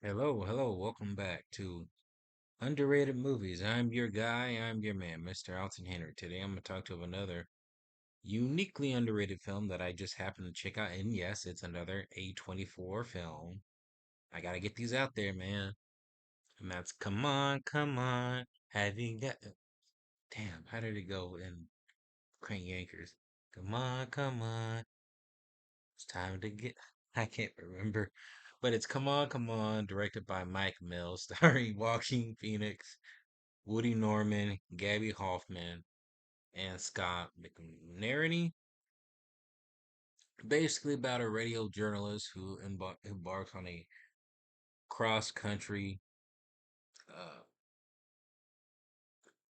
Hello, hello, welcome back to Underrated Movies. I'm your guy, I'm your man, Mr. Alton Henry. Today I'm going to talk to another uniquely underrated film that I just happened to check out. And yes, it's another A24 film. I got to get these out there, man. And that's Come On, Come On. Have you got. Damn, how did it go in Crank Yankers? Come on, come on. It's time to get. I can't remember. But it's Come On, Come On, directed by Mike Mills, starring Joaquin Phoenix, Woody Norman, Gabby Hoffman, and Scott McNerney. Basically, about a radio journalist who embarks on a cross country uh,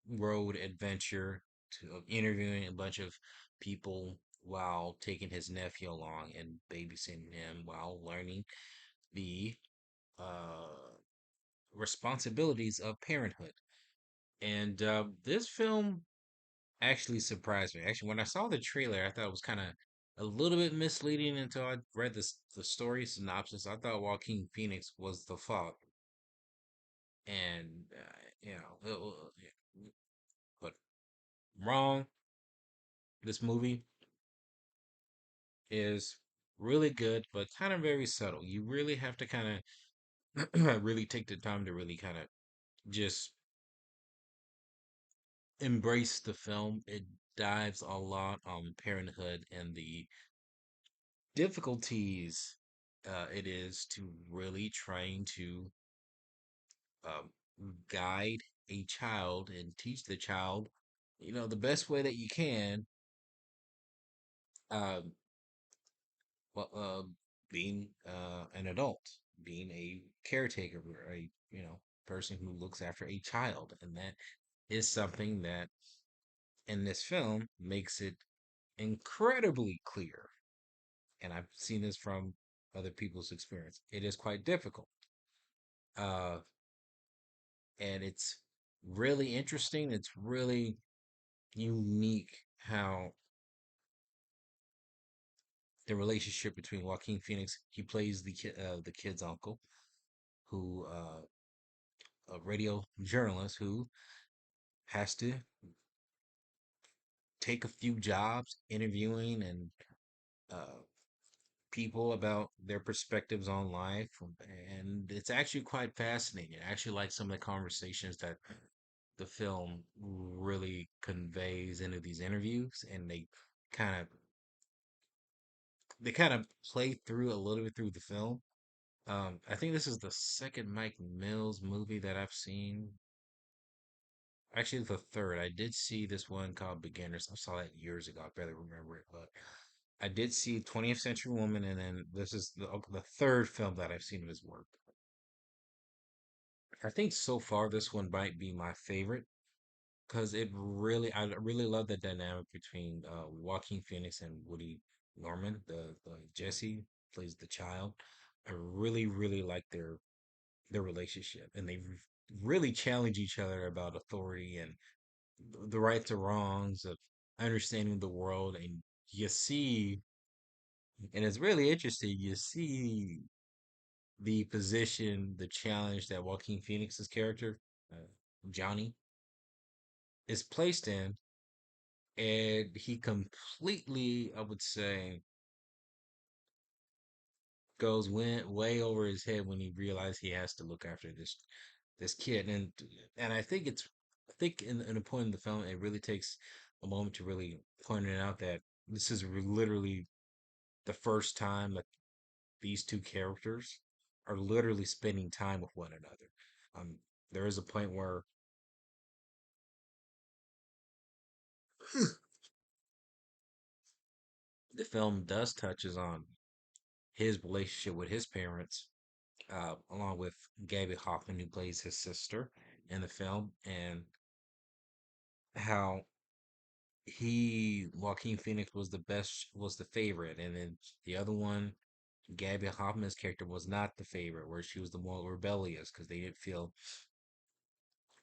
road adventure to interviewing a bunch of people while taking his nephew along and babysitting him while learning the uh, responsibilities of parenthood. And this film actually surprised me. Actually, when I saw the trailer, I thought it was kind of a little bit misleading until I read the story synopsis. I thought Joaquin Phoenix was the father, and yeah, but wrong. This movie is really good, but kind of very subtle. You really have to kind of really take the time to really kind of just embrace the film. It dives a lot on parenthood and the difficulties it is to really trying to um, guide a child and teach the child, the best way that you can, um, well, being an adult, being a caretaker, or a person who looks after a child, and that is something that in this film makes it incredibly clear. And I've seen this from other people's experience. It is quite difficult. Uh, and it's really interesting. It's really unique how the relationship between Joaquin Phoenix, he plays the kid's uncle, who a radio journalist who has to take a few jobs interviewing and uh, people about their perspectives on life, and it's actually quite fascinating. I actually like some of the conversations that the film really conveys into these interviews, and kind of they kind of play through a little bit through the film. I think this is the second Mike Mills movie that I've seen. Actually, the third. I did see this one called Beginners. I saw that years ago. I barely remember it, but I did see 20th Century Woman, and then this is the third film that I've seen of his work. I think so far this one might be my favorite because I really love the dynamic between Joaquin Phoenix and Woody Norman. The Jesse plays the child. I really really like their relationship, and they really challenge each other about authority and the rights or wrongs of understanding the world. And you see, and it's really interesting. You see the position, the challenge that Joaquin Phoenix's character, Johnny, is placed in, and he completely, I would say, goes went way over his head when he realized he has to look after this kid. And I think in a point in the film, it really takes a moment to really point it out that this is literally the first time that these two characters are literally spending time with one another. Um, there is a point where the film does touches on his relationship with his parents, along with Gabby Hoffman, who plays his sister in the film, and how Joaquin Phoenix was was the favorite, and then the other one, Gabby Hoffman's character was not the favorite, where she was the more rebellious because they didn't feel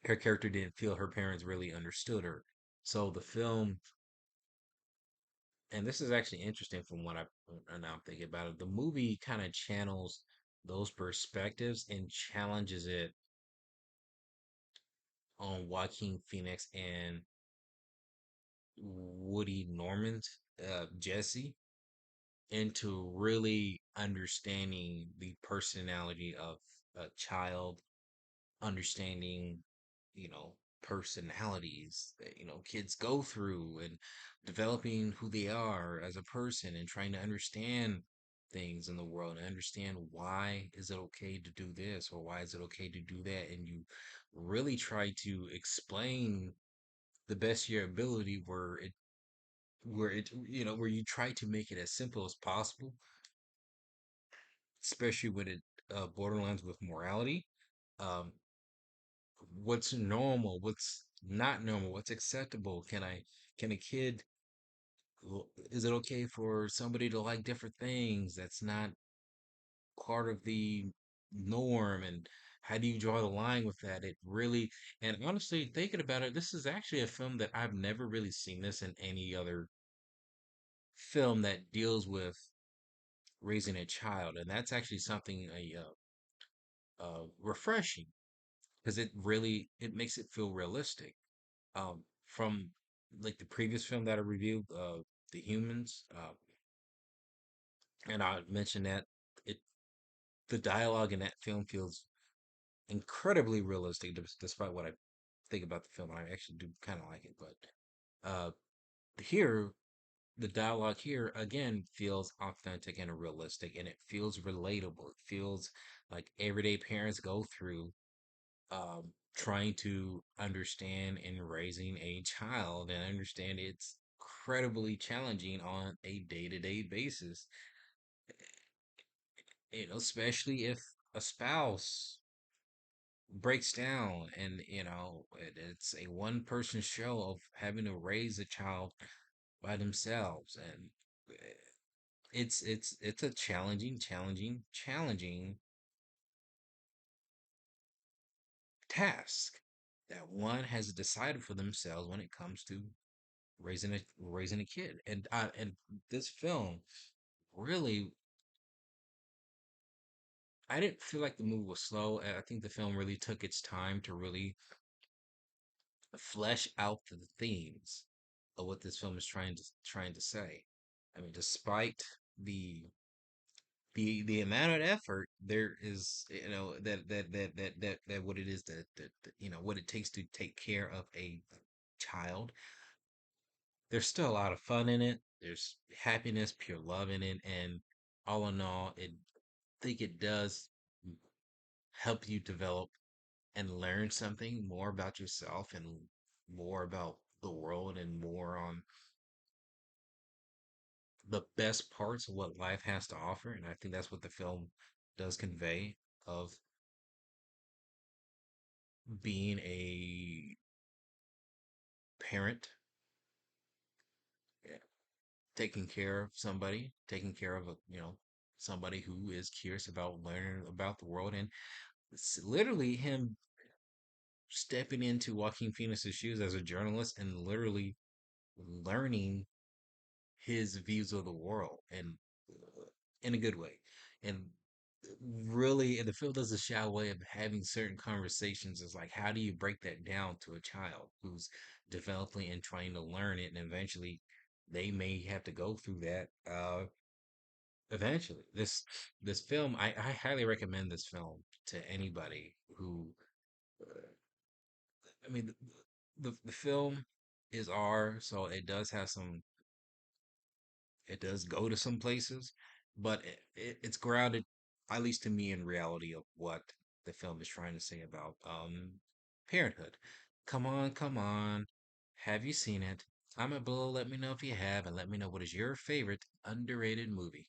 her character didn't feel her parents really understood her. So the film, and this is actually interesting from what I and now I'm thinking about it, the movie kind of channels those perspectives and challenges it on Joaquin Phoenix and Woody Norman's Jesse into really understanding the personality of a child, understanding, personalities that, kids go through and developing who they are as a person and trying to understand things in the world and understand why is it okay to do this or why is it okay to do that. And you really try to explain the best of your ability where you try to make it as simple as possible, especially when it borderlines with morality. Um, what's normal? What's not normal? What's acceptable? Can a kid, is it okay for somebody to like different things? That's not part of the norm. And how do you draw the line with that? It really, and honestly, thinking about it, this is actually a film that I've never really seen this in any other film that deals with raising a child, and that's actually something refreshing because it makes it feel realistic. From like the previous film that I reviewed, The Humans, and I mentioned that it the dialogue in that film feels incredibly realistic, despite what I think about the film. I actually do kind of like it, but here the dialogue here again feels authentic and realistic, and it feels relatable. It feels like everyday parents go through trying to understand and raising a child and understand it's incredibly challenging on a day-to-day basis, especially if a spouse breaks down and it's a one person show of having to raise a child by themselves. And eh, it's a challenging task that one has decided for themselves when it comes to raising a kid. And this film really, I didn't feel like the movie was slow. I think the film really took its time to really flesh out the themes of what this film is trying to say. I mean, despite the the amount of effort there is, that what it is that what it takes to take care of a child, there's still a lot of fun in it. There's happiness, pure love in it, and all in all, it think it does help you develop and learn something more about yourself and more about the world and more on the best parts of what life has to offer. And I think that's what the film does convey of being a parent, yeah, taking care of somebody, taking care of somebody who is curious about learning about the world. And it's literally him stepping into Joaquin Phoenix's shoes as a journalist and literally learning his views of the world and in a good way. And really, and the film does a shy way of having certain conversations. Is like, how do you break that down to a child who's developing and trying to learn it, and eventually they may have to go through that. Eventually, this film, I highly recommend this film to anybody who. I mean, the film is R, so it does have some. It does go to some places, but it's grounded, at least to me, in reality of what the film is trying to say about parenthood. Come on. Have you seen it? Comment below, let me know if you have, and let me know what is your favorite underrated movie.